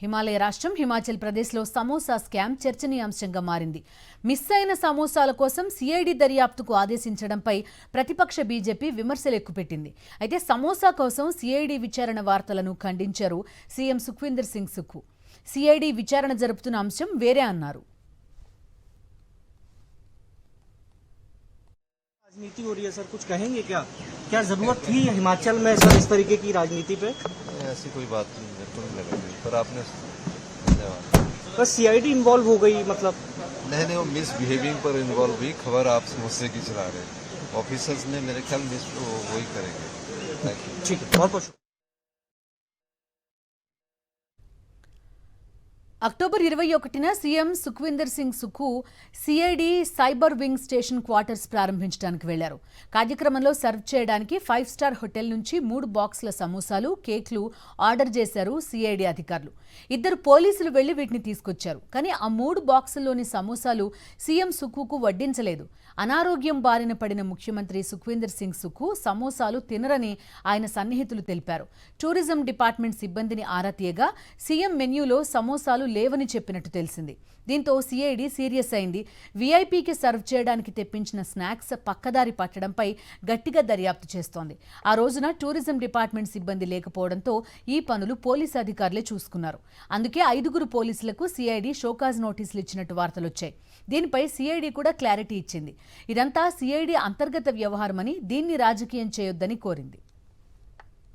హిమాలయ రాష్ట్రం హిమాచల్ ప్రదేశ్లో సమోసా స్కామ్ చర్చనీయాంశంగా మారింది. మిస్ అయిన సమోసాల కోసం సిఐడి దర్యాప్తుకు ఆదేశించడంపై ప్రతిపక్ష బీజేపీ విమర్శలు ఎక్కుపెట్టింది. అయితే సమోసా కోసం సిఐడి విచారణ వార్తలను ఖండించారు సీఎం సుఖ్వీందర్ సింగ్ సుఖు. సిఐడి విచారణ జరుపుతున్న అంశం వేరే అన్నారు. राजनीति हो रही है सर, कुछ कहेंगे क्या? क्या जरूरत थी हिमाचल में सर इस तरीके की राजनीति पे? ऐसी कोई बात नहीं, मेरे को नहीं लगा, पर आपने धन्यवाद। बस सीआईडी इन्वॉल्व हो गई मतलब? नहीं, वो मिस बिहेविंग पर इन्वॉल्व हुई, खबर आप मुझसे की चला रहे ऑफिसर्स ने, मेरे ख्याल मिस वही करेंगे। Thank you. ठीक है, बहुत बहुत అక్టోబర్ 21న CM Sukhvinder Singh Sukhu CID cyber wing station quarters ప్రారంభించడానికి వెళ్లారు. కార్యక్రమంలో సర్వ్ చేయడానికి 5 స్టార్ హోటల్ నుంచి 3 బాక్సుల సమోసాలు, కేక్లు ఆర్డర్ చేశారు సిఐడి అధికారులు. 2 పోలీసులు వెళ్లి వీటిని తీసుకొచ్చారు. కానీ ఆ 3 బాక్సుల్లోని సమోసాలు సీఎం సుఖుకు వడ్డించలేదు. అనారోగ్యం బారిన పడిన ముఖ్యమంత్రి సుఖ్వీందర్ సింగ్ సుఖు సమోసాలు తినరని ఆయన సన్నిహితులు తెలిపారు. టూరిజం డిపార్ట్మెంట్ సిబ్బందిని ఆరా తీయగా సీఎం మెన్యూలో సమోసాలు లేవని చెప్పినట్టు తెలిసింది. దీంతో సిఐడి సీరియస్ అయింది. వీఐపీకి సర్వ్ చేయడానికి తెప్పించిన స్నాక్స్ పక్కదారి పట్టడంపై గట్టిగా దర్యాప్తు చేస్తోంది. ఆ రోజున టూరిజం డిపార్ట్మెంట్ సిబ్బంది లేకపోవడంతో ఈ పనులు పోలీసు అధికారులే చూసుకున్నారు. అందుకే 5 పోలీసులకు సిఐడి షోకాజ్ నోటీసులు ఇచ్చినట్టు వార్తలొచ్చాయి. దీనిపై సిఐడి కూడా క్లారిటీ ఇచ్చింది. ఇదంతా సిఐడి అంతర్గత వ్యవహారమని, దీన్ని రాజకీయం చేయొద్దని కోరింది.